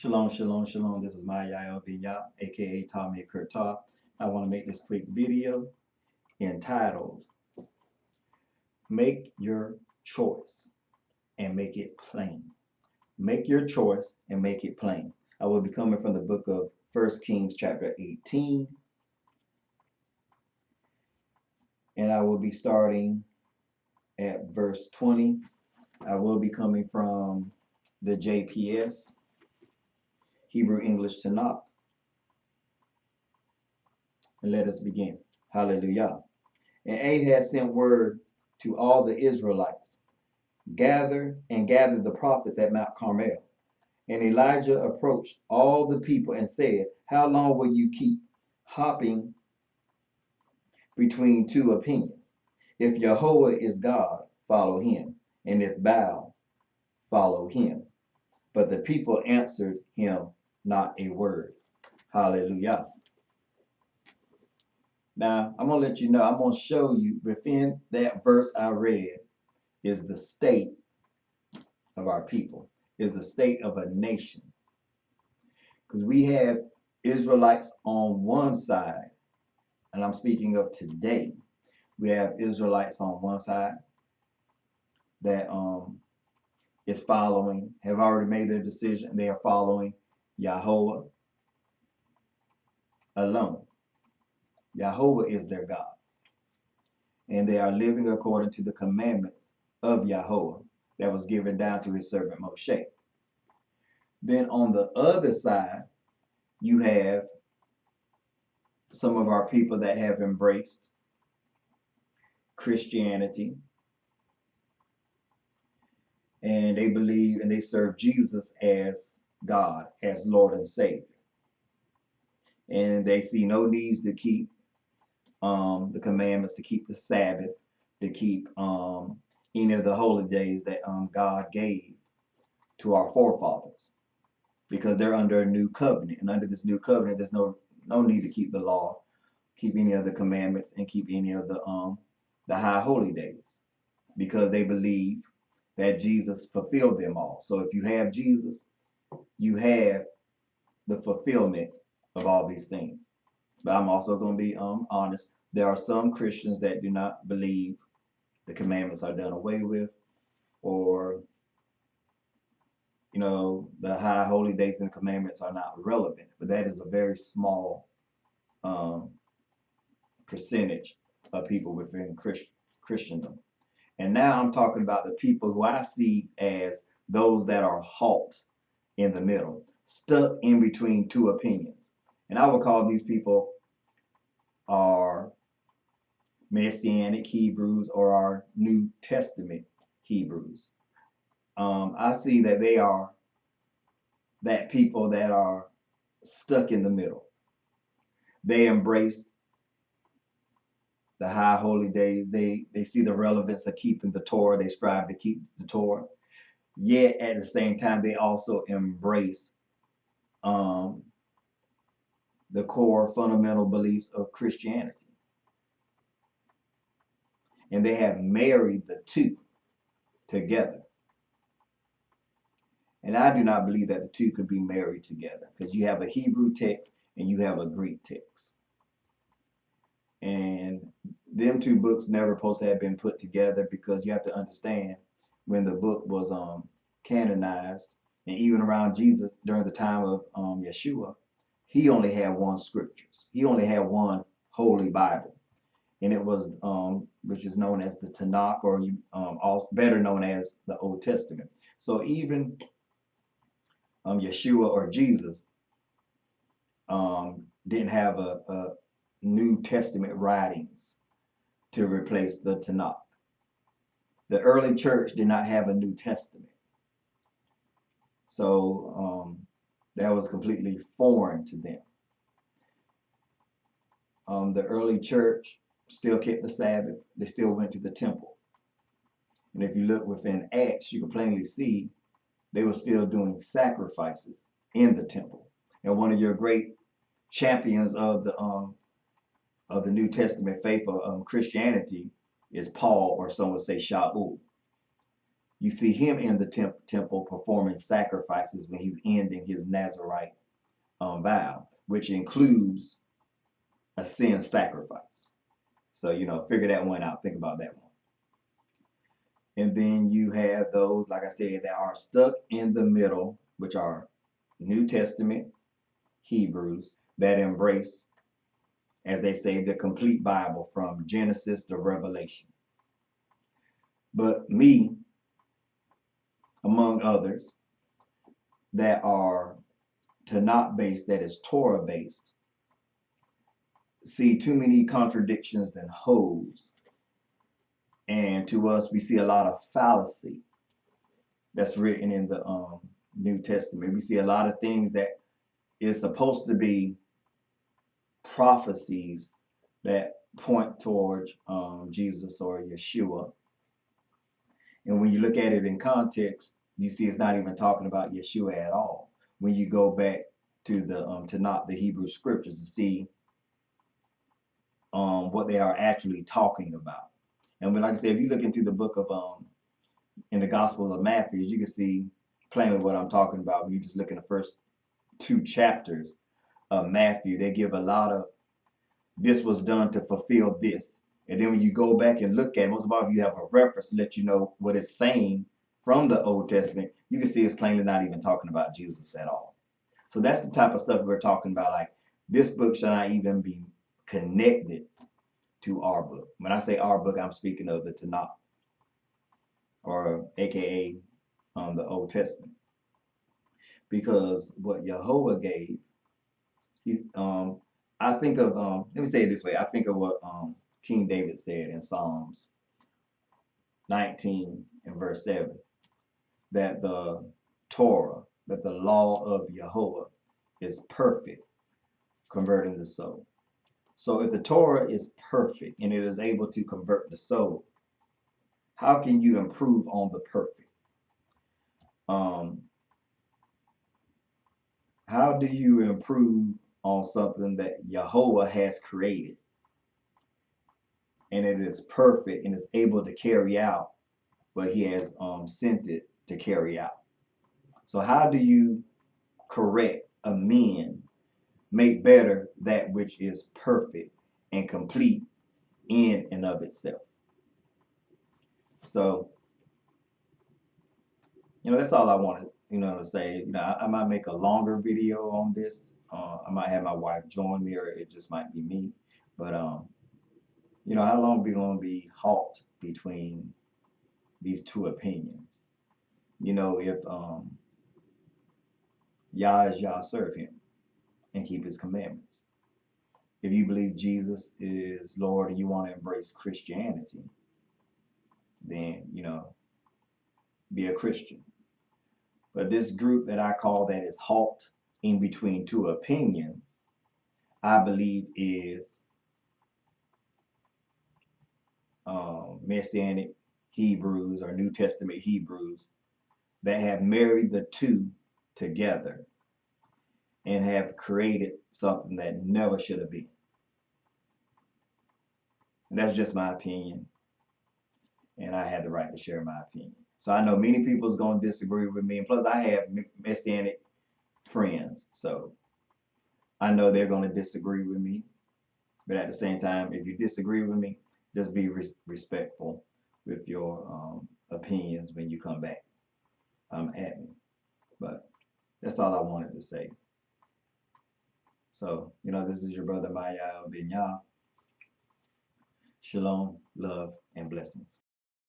Shalom, shalom, shalom. This is my Yah, aka Tommy Kurtah. I want to make this quick video entitled Make Your Choice and Make It Plain. Make your choice and make it plain. I will be coming from the book of 1 Kings chapter 18. And I will be starting at verse 20. I will be coming from the JPS, Hebrew English Tanakh. And let us begin. Hallelujah. And Ahaz sent word to all the Israelites, gather the prophets at Mount Carmel. And Elijah approached all the people and said, how long will you keep hopping between two opinions? If Jehovah is God, follow him. And if Baal, follow him. But the people answered him not a word. Hallelujah. Now, I'm going to let you know, I'm going to show you within that verse I read is the state of our people, is the state of a nation. Because we have Israelites on one side, and I'm speaking of today. We have Israelites on one side that is following, have already made their decision. They are following Yahweh alone. Yahweh is their God. And they are living according to the commandments of Yahweh that was given down to his servant Moshe. Then on the other side, you have some of our people that have embraced Christianity. And they believe and they serve Jesus as God, as Lord and Savior. And they see no needs to keep the commandments, to keep the Sabbath, to keep any of the holy days that God gave to our forefathers, because they're under a new covenant. And under this new covenant, there's no need to keep the law, keep any of the commandments, and keep any of the high holy days, because they believe that Jesus fulfilled them all. So if you have Jesus, you have the fulfillment of all these things. But I'm also going to be honest. There are some Christians that do not believe the commandments are done away with, or, you know, the high holy days and the commandments are not relevant. But that is a very small percentage of people within Christendom. And now I'm talking about the people who I see as those that are halt in the middle, stuck in between two opinions. And I would call these people our Messianic Hebrews or our New Testament Hebrews. I see that they are that people that are stuck in the middle. They embrace the high holy days. They see the relevance of keeping the Torah. They strive to keep the Torah. Yet at the same time, they also embrace the core fundamental beliefs of Christianity. And they have married the two together. And I do not believe that the two could be married together, because you have a Hebrew text and you have a Greek text. And them two books never supposed to have been put together, because you have to understand when the book was canonized, and even around Jesus during the time of Yeshua, he only had one scriptures. He only had one holy Bible. And it was, which is known as the Tanakh, or better known as the Old Testament. So even Yeshua or Jesus didn't have a New Testament writings to replace the Tanakh. The early church did not have a New Testament. So that was completely foreign to them. The early church still kept the Sabbath. They still went to the temple. And if you look within Acts, you can plainly see they were still doing sacrifices in the temple. And one of your great champions of the New Testament faith of Christianity is Paul, or some would say Shaul. You see him in the temple performing sacrifices when he's ending his Nazarite vow, which includes a sin sacrifice. So, figure that one out. Think about that one. And then you have those, like I said, that are stuck in the middle, which are New Testament Hebrews that embrace, as they say, the complete Bible from Genesis to Revelation. But me, among others, that are Tanakh based, that is Torah based, see too many contradictions and holes. And to us, we see a lot of fallacy that's written in the New Testament. We see a lot of things that is supposed to be prophecies that point towards Jesus or Yeshua. And when you look at it in context, you see it's not even talking about Yeshua at all. When you go back to the Tanakh, the Hebrew scriptures, to see what they are actually talking about. And like I said, if you look into the book of in the Gospel of Matthew, you can see plainly what I'm talking about. When you just look in the first 2 chapters of Matthew, they give a lot of this was done to fulfill this. And then when you go back and look at it, most of all, if you have a reference to let you know what it's saying from the Old Testament, you can see it's plainly not even talking about Jesus at all. So that's the type of stuff we're talking about. Like, this book should not even be connected to our book. When I say our book, I'm speaking of the Tanakh, or AKA the Old Testament. Because what Yehovah gave, I think of, let me say it this way. I think of what King David said in Psalms 19 and verse 7, that the Torah, that the law of Yehovah is perfect, converting the soul. So if the Torah is perfect and it is able to convert the soul, how can you improve on the perfect? How do you improve on something that Yehovah has created and it is perfect and is able to carry out what he has sent it to carry out? So how do you correct, amend, make better that which is perfect and complete in and of itself? So, that's all I wanted, to say. I might make a longer video on this. I might have my wife join me, or it just might be me. But, how long are we going to be halt between these two opinions? If Yah is Yah, serve him and keep his commandments. If you believe Jesus is Lord and you want to embrace Christianity, then, be a Christian. But this group that I call that is halt in between two opinions, I believe is Messianic Hebrews or New Testament Hebrews that have married the two together and have created something that never should have been. And that's just my opinion, and I had the right to share my opinion. So I know many people's going to disagree with me, and plus I have Messianic friends, so I know they're going to disagree with me. But at the same time, if you disagree with me, just be respectful with your opinions when you come back at me. But that's all I wanted to say. So, this is your brother Maya Ben Yah. Shalom, love, and blessings.